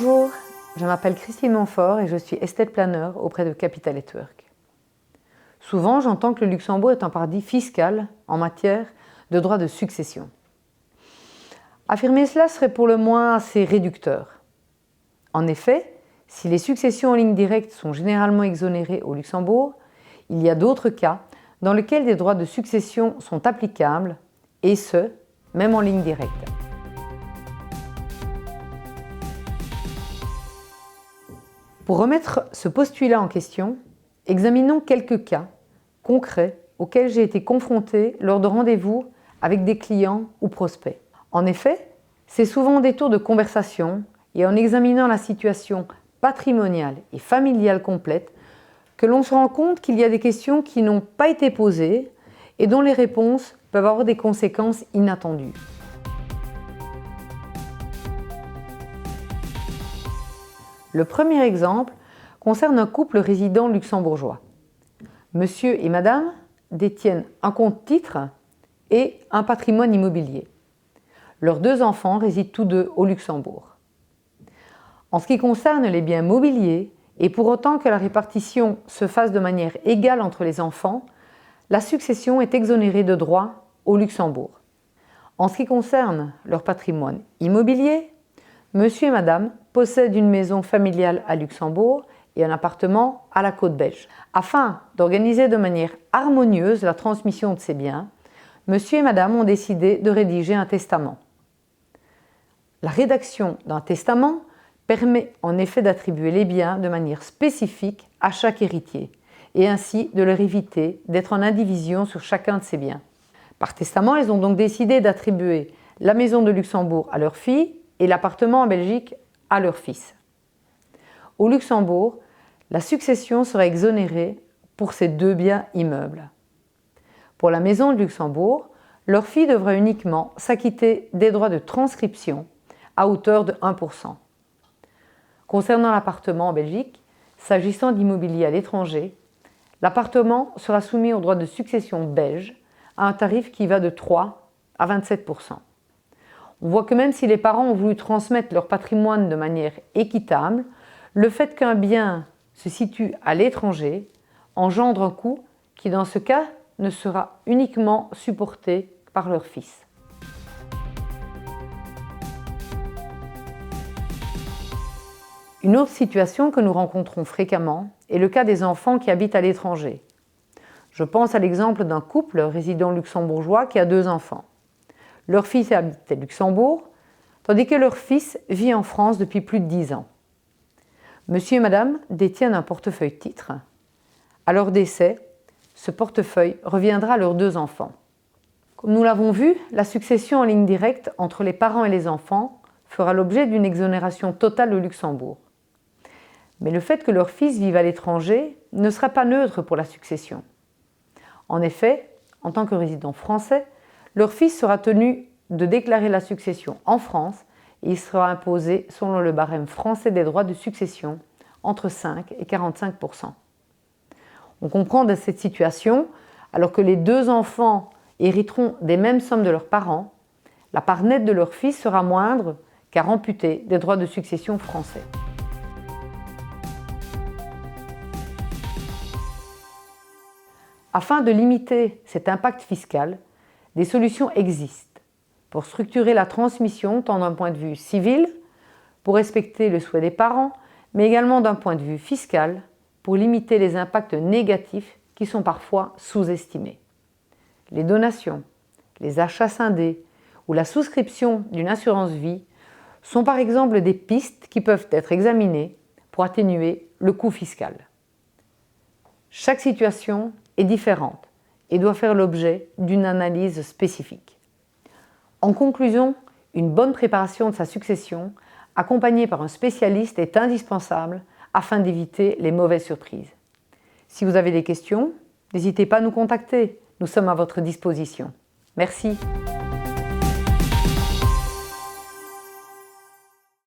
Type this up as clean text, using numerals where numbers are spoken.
Bonjour, je m'appelle Christine Montfort et je suis estate planner auprès de Capital & Work. Souvent, j'entends que le Luxembourg est un paradis fiscal en matière de droit de succession. Affirmer cela serait pour le moins assez réducteur. En effet, si les successions en ligne directe sont généralement exonérées au Luxembourg, il y a d'autres cas dans lesquels des droits de succession sont applicables, et ce, même en ligne directe. Pour remettre ce postulat en question, examinons quelques cas concrets auxquels j'ai été confrontée lors de rendez-vous avec des clients ou prospects. En effet, c'est souvent au détour de conversations et en examinant la situation patrimoniale et familiale complète que l'on se rend compte qu'il y a des questions qui n'ont pas été posées et dont les réponses peuvent avoir des conséquences inattendues. Le premier exemple concerne un couple résident luxembourgeois. Monsieur et madame détiennent un compte titre et un patrimoine immobilier. Leurs deux enfants résident tous deux au Luxembourg. En ce qui concerne les biens mobiliers, et pour autant que la répartition se fasse de manière égale entre les enfants, la succession est exonérée de droits au Luxembourg. En ce qui concerne leur patrimoine immobilier, monsieur et madame possèdent une maison familiale à Luxembourg et un appartement à la côte belge. Afin d'organiser de manière harmonieuse la transmission de ces biens, monsieur et madame ont décidé de rédiger un testament. La rédaction d'un testament permet en effet d'attribuer les biens de manière spécifique à chaque héritier et ainsi de leur éviter d'être en indivision sur chacun de ces biens. Par testament, ils ont donc décidé d'attribuer la maison de Luxembourg à leur fille et l'appartement en Belgique à leur fils. Au Luxembourg, la succession sera exonérée pour ces deux biens immeubles. Pour la maison de Luxembourg, leur fille devra uniquement s'acquitter des droits de transcription à hauteur de 1%. Concernant l'appartement en Belgique, s'agissant d'immobilier à l'étranger, l'appartement sera soumis aux droits de succession belges à un tarif qui va de 3 à 27%. On voit que même si les parents ont voulu transmettre leur patrimoine de manière équitable, le fait qu'un bien se situe à l'étranger engendre un coût qui, dans ce cas, ne sera uniquement supporté par leur fils. Une autre situation que nous rencontrons fréquemment est le cas des enfants qui habitent à l'étranger. Je pense à l'exemple d'un couple résident luxembourgeois qui a deux enfants. Leur fils habite à Luxembourg, tandis que leur fils vit en France depuis plus de 10 ans. Monsieur et madame détiennent un portefeuille titre. À leur décès, ce portefeuille reviendra à leurs deux enfants. Comme nous l'avons vu, la succession en ligne directe entre les parents et les enfants fera l'objet d'une exonération totale au Luxembourg. Mais le fait que leur fils vive à l'étranger ne sera pas neutre pour la succession. En effet, en tant que résident français, leur fils sera tenu de déclarer la succession en France et il sera imposé selon le barème français des droits de succession entre 5 et 45%. On comprend de cette situation, alors que les deux enfants hériteront des mêmes sommes de leurs parents, la part nette de leur fils sera moindre car amputée des droits de succession français. Afin de limiter cet impact fiscal, des solutions existent pour structurer la transmission tant d'un point de vue civil, pour respecter le souhait des parents, mais également d'un point de vue fiscal, pour limiter les impacts négatifs qui sont parfois sous-estimés. Les donations, les achats scindés ou la souscription d'une assurance vie sont par exemple des pistes qui peuvent être examinées pour atténuer le coût fiscal. Chaque situation est différente et doit faire l'objet d'une analyse spécifique. En conclusion, une bonne préparation de sa succession, accompagnée par un spécialiste, est indispensable afin d'éviter les mauvaises surprises. Si vous avez des questions, n'hésitez pas à nous contacter, nous sommes à votre disposition. Merci.